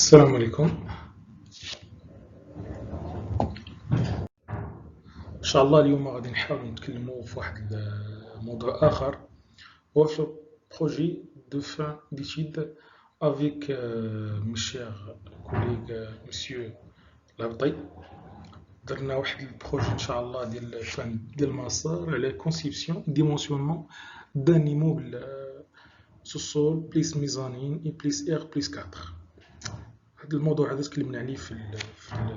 السلام عليكم. ان شاء الله اليوم غادي نحاول نتكلموا في واحد الموضوع اخر، هو في بروجي دو فان ديتيد افيك مي شير كوليغ مسيو لابطي. درنا واحد البروجي ان شاء الله ديال فان ديال الماستر على كونسيبسيون ديمونسيونمون دان ايموبل سو سول بليس ميزانين اي بليس ار بليس 4. هذا الموضوع هذا تكلمنا عليه في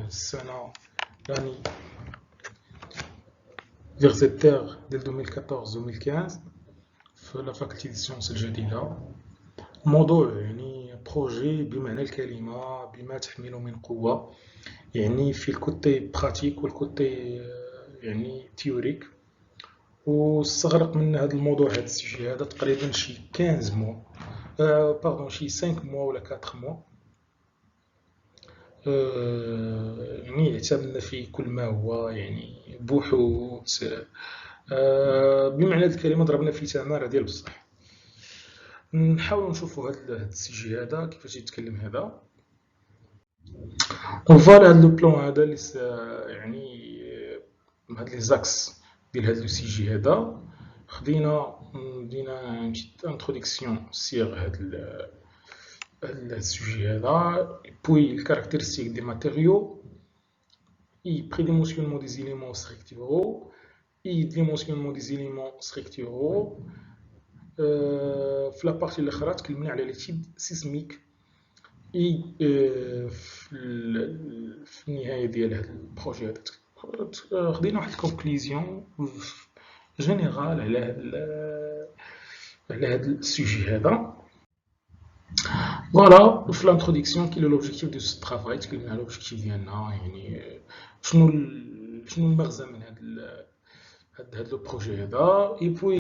السنه يعني فيغزيتير ديال 2014-2015 في لا فاكولتي ديال السيونس الجديدة. الموضوع يعني بروجي بمعنى الكلمة بما تحمله من قوة، يعني في الكوتي براتيك والكوتي يعني تيوريك، واستغرق من هذا الموضوع هذا السوجي هذا تقريبا شي 15 موا باردون شي 5 موا ولا 4 موا. يعني اعتمدنا في كل ما هو يعني بحوث، بمعنى الكلمة ضربنا في تمارة ديال بصح. نحاول نشوفوا هاد السجل هذا كيفاش يتكلم هذا. فوالا هاد لو بلون هذا اللي يعني هاد لي زاكس ديال هاد لو سيجي هذا خدينا دينا انتروداكسيون سيغ هاد السوجي هذا، بوي الكارactéristique دي ماتيريو اي prédimensionnement des éléments structuraux اي dimensionnement des éléments structuraux. في لابارتي الاخرى تكلمنا على لي تيب سيسميك اي في النهايه ديال هذا البروجي هذا خدينا واحد الكونكليزيون جينيرال على هذا السوجي هذا. فوالا في الانتروداكسيون كاين لوبجيكتيف دو سو ترافاي، تكلمنا على لوبجيكتيف ديالنا، يعني شنو المغزى من هذا لو بروجي هذا. اي بوي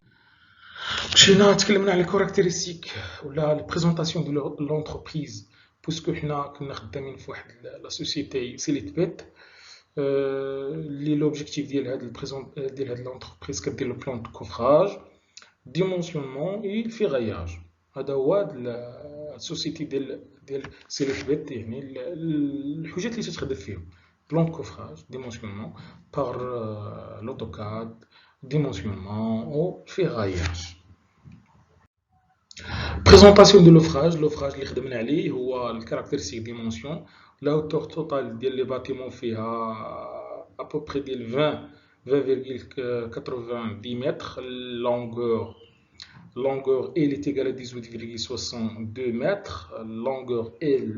مشينا تكلمنا على الكاركتيرستيك ولا لي بريزونطاسيون ديال لونتربريز، بوسكو حنا كنا خدامين في واحد لا سوسيتي سيليت بيت اللي لوبجيكتيف ديال هاد ديال هاد لونتربريز كدير لو بلان دو كوفراج ديمونسيونمون اي الفيغاياج. هذا هو السوسيتي ديال سيليت بيت، يعني الحاجات اللي تتخدم فيهم بلان دو كوفراج ديمونسيونمون بار لوتوكاد ديمونسيونمون او الفيغاياج. بريزونطاسيون دو لوفراج اللي خدمنا عليه هو الكاركتيرستيك ديمونسيون. لا هوتور توتال ديال لي باتيمون فيها ابوبري ديال 20,80 متر. longueur L est égale à 18,62 mètres, longueur L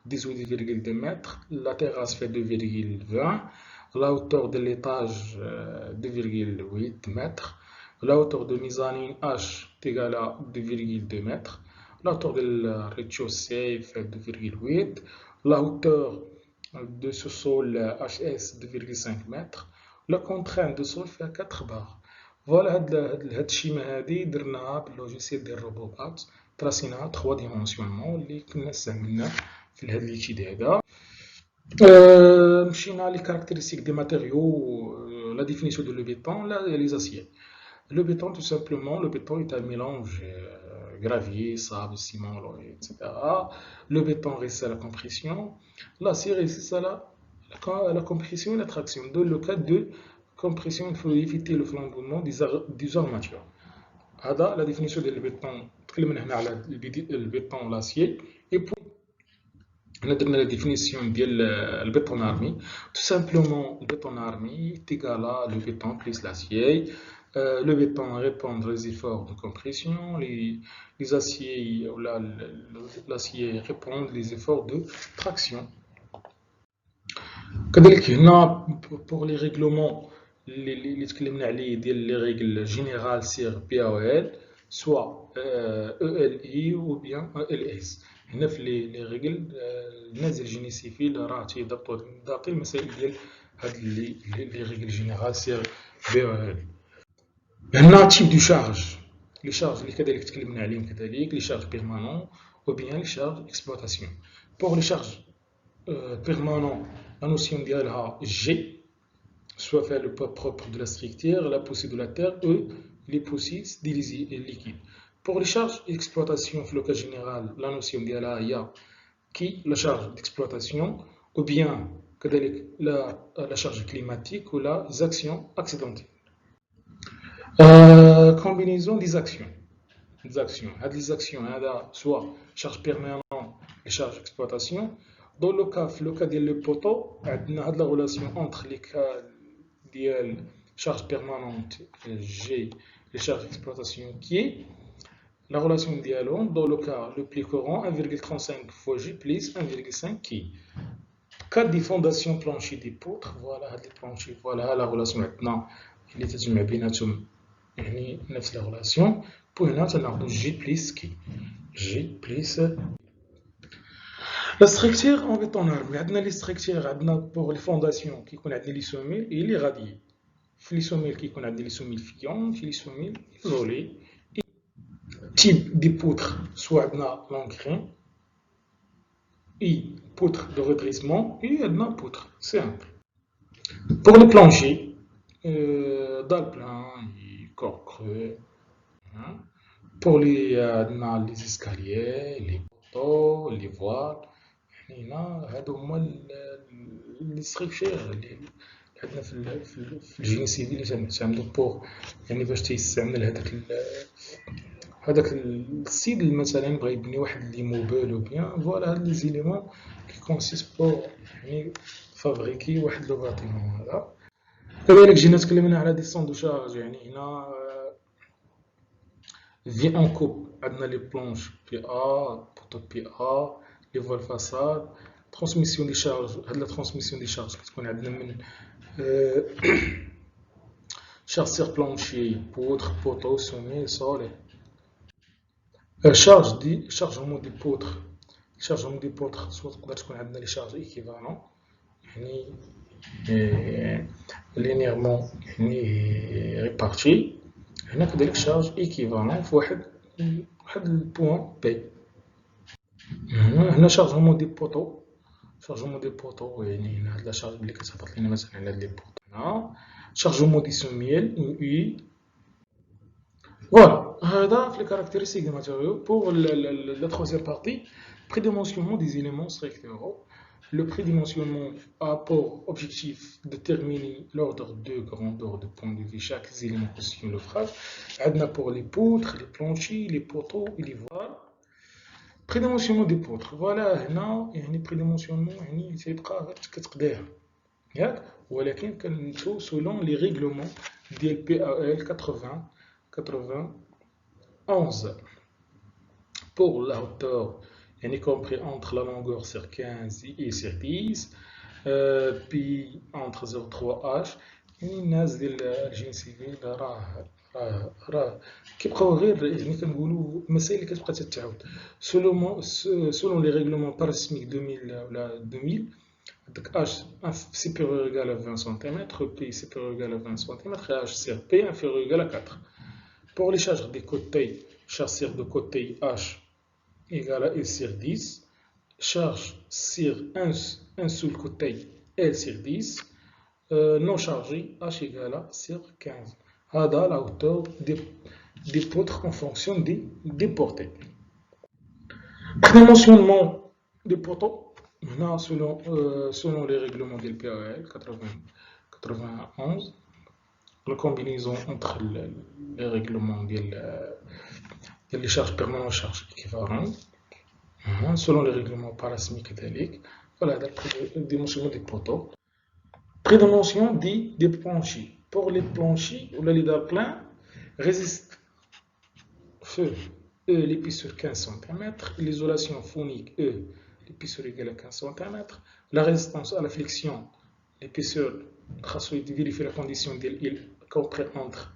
18,2 mètres, la terrasse fait 2,20, la hauteur de l'étage 2,8 mètres, la hauteur de mezzanine H est égale à 2,2 mètres, la hauteur de rez-de-chaussée fait 2,8, la hauteur de sous-sol HS 2,5 mètres, la contrainte de sol fait 4 barres. فوالا هاد الشيما هادي درناها باللوجيسيال ديال روبوكات، تراسيناها 3 ديمونسيونمون اللي كنا استعملناه في هاد ليتيد هذا. مشينا لي كاركتيرستيك دي ماتيريو، لا ديفينيسيون دو لو بيتون، لي زاسيي. Le béton, tout simplement, le béton est un mélange gravier, sable, ciment, etc. Le béton résiste à la compression, l'acier résiste à la compression et la traction. Dans le cas de compression, il faut éviter le flambement des armatures. هذا la définition du béton. تكلمنا هنا على البيتون l'acier. Et puis on a donné la définition du béton armé. Tout simplement, le béton armé est égal à le béton plus l'acier. Le béton répond aux efforts de compression, les aciers ou l'acier répondent aux efforts de traction. كذلك هنا pour les règlements اللي تكلمنا عليه ديال les règles générales sur PAOL soit ELI ou bien ELS. هنا في لي ريغل الناس ديال الجيني سيفيل راه تيضبطوا المسائل ديال هاد لي ريغل جينيرال سير PAOL. هنا تيب دو شارج، لي شارج اللي كذلك تكلمنا عليهم كذلك لي شارج بيرمانون ou bien لي شارج اكسبلوطاسيون. pour لي شارج permanent, la notion d'ILA G, soit faire le poids propre de la structure, la poussée de la terre et les poussées des liquides. Pour les charges d'exploitation, le cas général, la notion d'ILA IA qui la charge d'exploitation ou bien la charge climatique ou les actions accidentelles. Combinaison des actions. Les actions, soit charge permanente et charge d'exploitation. Dans le cas du poteau, on a la relation entre les cas de charge permanente G et charge d'exploitation qui est la relation dialogue dans le cas le plus courant 1,35 fois J plus 1,5 qui. Cas des fondations planchées des poutres, voilà les planchers, voilà la relation maintenant. Il est تجمع بيناتهم يعني نفس la relation. Pour une autre, on a J plus qui. J plus. La structure en béton armé, on a les structures pour les fondations qui connaissent les sommiles et les radiers. Les sommiles qui connaissent les sommiles fiants, les sommiles isolés. Type de poutres, soit l'encrin, et poutre de redressement et une poutre simple. Pour les planchers, dalle plein et corps creux. Hein. Pour les escaliers, les poteaux, les voiles, les structures اللي عندنا في الجيني سيفيل اللي تعملوا بور يعني باش تيستعمل هذاك السيد اللي مثلا بغى يبني واحد لي موبيل او بيان فوالا هاد لي زيليمون كي كونسيست بور يعني فابريكي واحد لو باتيمون هذا. كذلك جينا تكلمنا على دي سون دو شارج يعني هنا في ان كوب عندنا لي بلونش بي ا بوتو بي ا لي فوال فاساد ترانسميسيون دي شارج. هاد لا ترانسميسيون دي شارج كتكون عندنا من شاسير بلونشي بوتر بوتو سومي سولي شارجمون دي بوتر. شارجمون دي بوتر سوا تقدر تكون عندنا لي شارج ايكيفالون يعني لينيرمون يعني ريبارتي. هنا كذلك شارج ايكيفالون في واحد البوان بي. هنا شارجمون دي بوتو. شارجمون دي بوتو يعني هنا هاد لا شارج اللي كتهبط لينا مثلا على لي بوتو هنا شارجمون دي سوميل اي voilà. Les caractéristiques des matériaux. Pour la troisième partie, prédimensionnement des éléments structuraux. Le prédimensionnement a pour objectif de déterminer l'ordre de grandeur de point de vue chaque élément constituant le phrase. Adna pour les poutres, les planchers, les poteaux et les voiles. Prédimensionnement des poutres. Voilà, هنا يعني prédimensionnement يعني تيبقى كتقدير ياك ولكن كنمشيو selon les règlements ديال PAL 91. Pour la hauteur, elle est comprise entre la longueur sur 15 et sur 10, puis entre 0,3 H. الناس ديال الجين سيفيل راه كيبقاو غير يعني كنقولوا مسائل اللي كتبقى تتعاود selon les règlements parasmiques 2000 ولا 2000. Donc H supérieur ou égal à 20 cm, P supérieur ou égal à 20 cm, et H sur P inférieur ou égal à 4. Pour les charges des côtés, charge de côté H égale à L sur 10, charge sur un seul côté L sur 10, non chargé H égale à sur 15. Hada la hauteur des poutres en fonction des portées. Dimensionnement des poteaux, selon les règlements du PAL 91, la combinaison entre les règlements des charges permanentes et charges équivalentes, selon les règlements parasmiques et voilà le dimensionnement des poteaux. Prédimension des planchers. Pour les planchers ou les dalles pleins, résistent feu E l'épaisseur 15 cm, l'isolation phonique E l'épaisseur égale à 15 cm, la résistance à la flexion, l'épaisseur, vérifier la condition d'L compris entre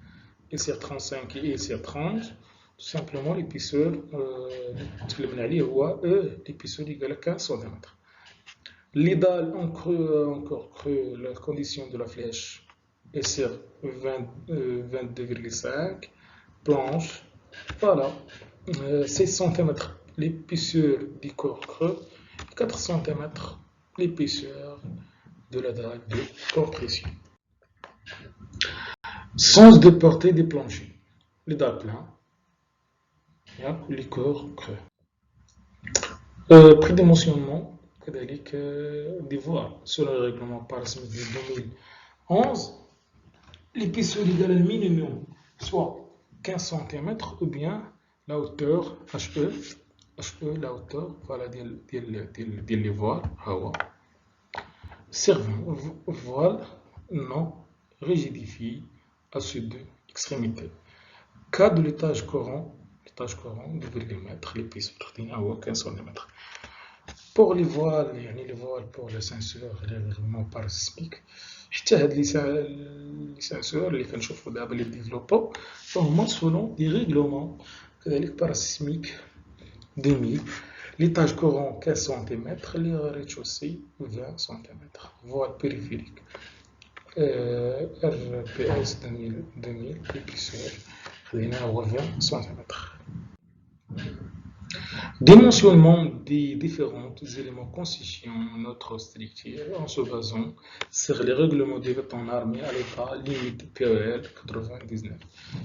LCR35 et LCR30, tout simplement l'épaisseur l'épaisseur égale à 15 cm. Les dalles encore creux, la condition de la flèche LCR 22,5, planche, voilà, 6 cm l'épaisseur du corps creux, 4 cm l'épaisseur de la dalle de compression. Sens de portée des planchers. Les dalles pleins, les corps creux. prédimensionnement كذلك des voiles selon le règlement parasmique de 2011. L'épaisseur égale le minimum, soit 15 cm, ou bien la hauteur HE la hauteur voilà ديال les voiles servant voile non rigidifié à ces deux extrémités. Cas de l'étage courant 2,m, l'épaisseur ديالها هو 15 cm. Pour les voiles les voiles pour les senseurs les règlements parasismiques حتى هاد les senseurs اللي كنشوفو دابا les développés فهما selon des règlements كذلك parasismiques 2000. L'étage courant 15 cm, les rez-de-chaussée 20 cm. Voile périphérique RPS 2000 l'épaisseur هو 20 cm. Dimensionnement des différents éléments constituant notre structure en se basant sur les règlements des béton armé à l'état limite PEL 99.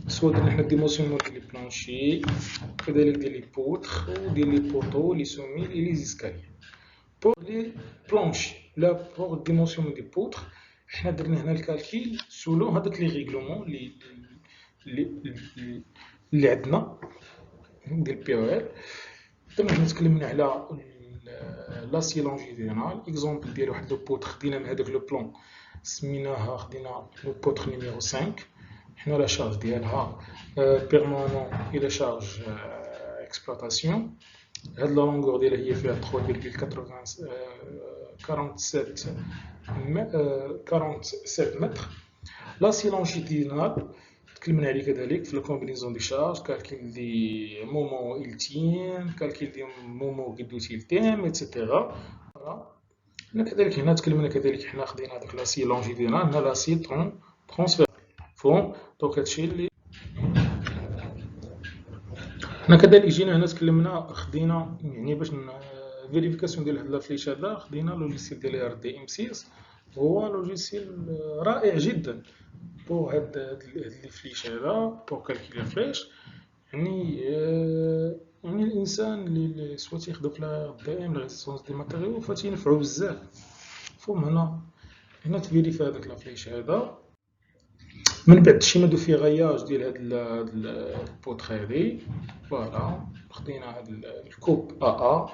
Soit le dimensionnement des planchers, des poutres, des poteaux, les sommets et les escaliers. Pour les planchers, là pour le dimensionnement des poutres, on a donné le calcul selon les règlements اللي عندنا ديال PEL. دابا نتكلمنا على لاسي لونجيفينال اكزومبل ديال واحد لو بوتر خدينا من هذاك لو بلون سميناها خدينا لو بوتر نيميرو 5 حنا لا شارج ديالها بيرمانون الى شارج اكسبلوطاسيون هاد لا لونغور ديالها هي فيها 3,47 متر. لاسي لونجيفينال تكلمنا عليه كذلك في الكومبينيزون دي شارج كالكيل دي مومون التيم كالكيل دي مومون قدوتي التيم ايتترا. كذلك هنا تكلمنا كذلك حنا خدينا هذاك لاسي لونجيفينال هنا لاسي ترونسفير فون دونك هادشي اللي حنا كذلك جينا هنا تكلمنا خدينا يعني باش فيريفيكاسيون ديال هاد لافليش هذا خدينا لوجيسيال ديال RDM6 هو لوجيسيال رائع جدا pour les flèches là pour calculer les flèches يعني الانسان اللي سوات يخدم في الدائم لا ريزيستونس دي ماتيريو فتينفعو بزاف. فهم هنا تفيريفي هذاك لا فليش هذا من بعد شي مادو فيه غياج ديال هاد البوطخ هادي فوالا خدينا هاد الكوب AA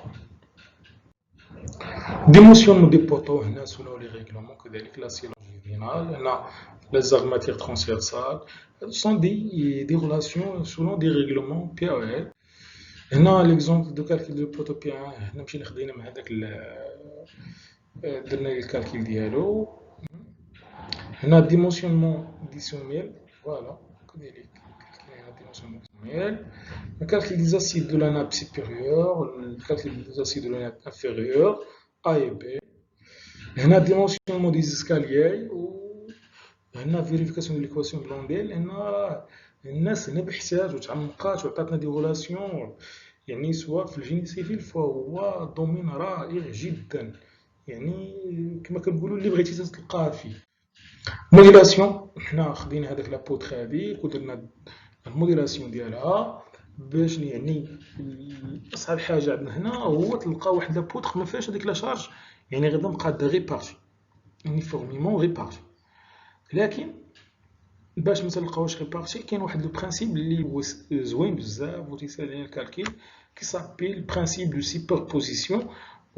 ديمونسيون دي بوطو هنا سولو لي ريغلومون كذلك لا سي لونجيفينال هنا les armes matières transversales sont des relations selon des règlements PAL. هنا l'exemple de calcul de poteau PA هنا مشينا خدينا مع هذاك درنا الكالكيل ديالو. هنا dimensionnement des semelles voilà كذلك هنا dimensionnement des semelles. Le calcul des acides de la nappe supérieure, le calcul des acides de la nappe inférieure A et B. هنا dimensionnement des escaliers هنا فيريفيكاسيون ديال ليكواسيون بلونديل هنا الناس هنا بحثات وتعمقات وعطاتنا دي غولاسيون يعني سواء في الجيني سيفيل فهو دومين رائع جدا يعني كما كنقولوا اللي بغيتي تلقاه فيه. موديلاسيون حنا خدينا هذاك لابوتر هذيك ودرنا الموديلاسيون ديالها باش يعني اصعب حاجه عندنا هنا هو تلقى واحد لابوتر ما فيهاش هذيك لا شارج يعني غير مقاده ريبارتي يونيفورميمون ريبارتي. لكن باش ما تلقاوش ريبارتي كاين واحد لو برينسيپ اللي هو زوين بزاف وتيسهل علينا الكالكيل كيسابيل برينسيپ دو سوبربوزيسيون.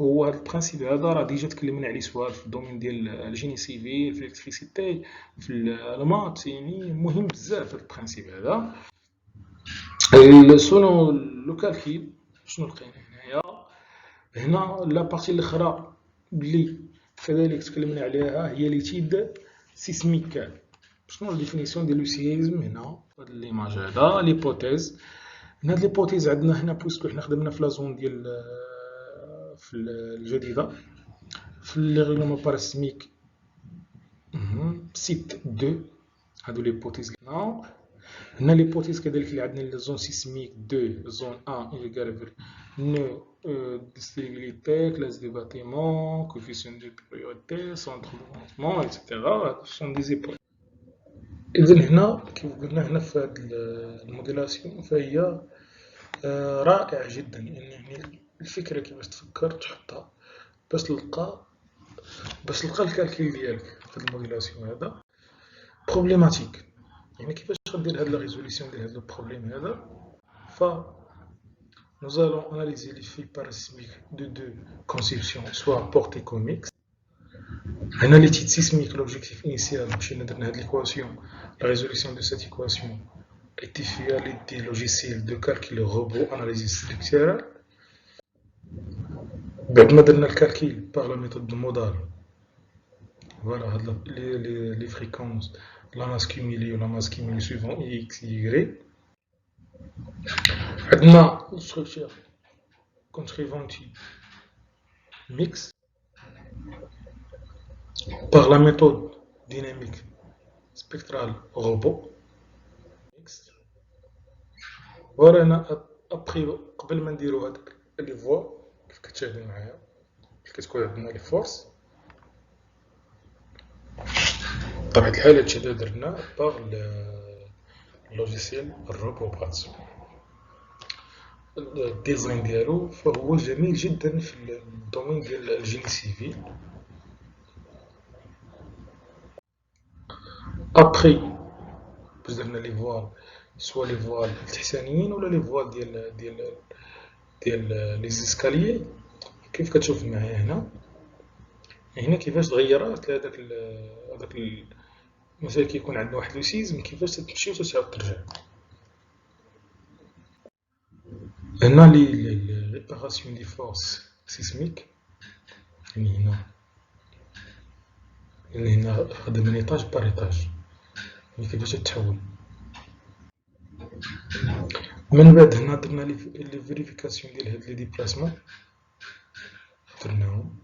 هو هذا البرينسيپ هذا راه ديجا تكلمنا عليه سواء في الدومين ديال الجيني سيفيل في الالكتريسيتي في المات يعني مهم بزاف هذا البرينسيپ هذا. سولو لو كالكيل شنو لقينا هنايا هنا لا بارتي الاخرى اللي كذلك تكلمنا عليها هي ليتيد سيسميك. شنو لا ديفينيسيون ديال لو سيزم هنا هاد ليماج هذا ليبوتيز. هاد ليبوتيز عندنا هنا بويسكو حنا خدمنا في لا زون ديال في الجديده في لي ريغلومون باراسيسميك سيت 2 هادو ليبوتيز هنا ليبوتيز كذلك اللي عندنا لي زون سيسميك 2 زون 1 اللي كارفر نو stabilité, classe de bâtiment, coefficient de priorité, centre de lancement, etc. Ce sont des épreuves. إذن هنا كيف قلنا هنا في هاد الموديلاسيون فهي رائعة جدا يعني الفكرة كيفاش تفكر تحطها باش تلقى الكالكيل ديالك في هاد الموديلاسيون هذا بروبليماتيك. يعني كيفاش غدير هاد لا ريزوليسيون ديال هاد لو بروبليم هذا. ف nous allons analyser les fils parasismiques de deux conceptions, soit portée comme mixte. هنا l'étude sismique, l'objectif initial, مشينا درنا هاد l'équation, la résolution de cette équation était faite à l'aide des logiciels de calcul robot analyse structurelle. بعد ما درنا الكالكيل par la méthode de modal, voilà les fréquences, la masse cumulée ou la masse cumulée suivant x et y. عندنا structure contrivante mixte par la méthode dynamique spectrale robot mixte. ورانا ابخي قبل ما نديرو هادوك لي فوا كيف كتشاهدوا معايا كتكون عندنا لي فورس. بطبيعة الحال هادشي اللي درنا باغ اللوجيسيال الروبوبات. الديزاين ديالو فهو جميل جدا في الدومين ديال الجيني سيفيل. ابخي باش درنا لي فوال سوا لي فوال التحتانيين ولا لي فوال ديال لي زيسكاليي كيف كتشوف معايا هنا كيفاش تغيرات لهداك مثلا كيكون عندنا واحد لو سيزم كيفاش تمشي وتعاود ترجع. هنا لي ريباراسيون دي فورس سيسميك يعني هنا خدام من ايطاج بار ايطاج يعني كيفاش تتحول. من بعد هنا درنا لي فيريفيكاسيون ديال هاد لي ديبلاسمون درناهم.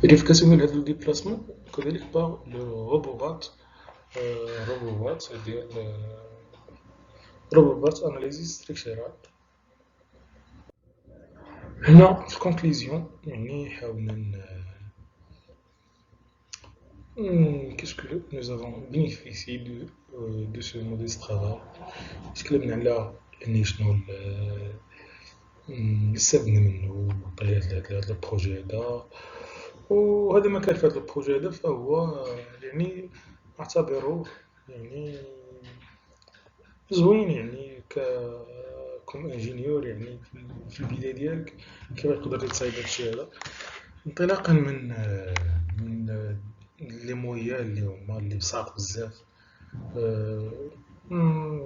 فيريفيكاسيون ديال هاد لو ديبلاسمون كذلك باغ لو روبوبات ديال روبوبات اناليزيس ستركتورال. هنا في الكونكليزيون يعني حاولنا qu'est-ce que nous avons bénéficié de ce modèle de travail. تكلمنا على يعني شنو استفدنا منه طيات هذا البروجي هذا. وهذا ما كان في هذا البروجي هذا فهو يعني اعتبره يعني زوين يعني كوم انجينيور يعني في البداية ديالك كيف يقدر يتصايب هادشي هذا انطلاقا من لي مويا اللي هما اللي بساط بزاف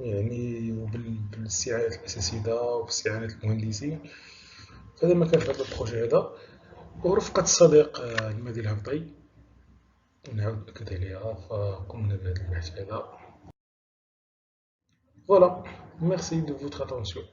يعني وبالاستعانة الأساتذة وباستعانة المهندسين. هذا ما كان في هذا البروجي هذا ورفقة الصديق المهدي الهبطي نعاود نأكد عليها فقمنا بهذا البحث هذا. Voilà, merci de votre attention.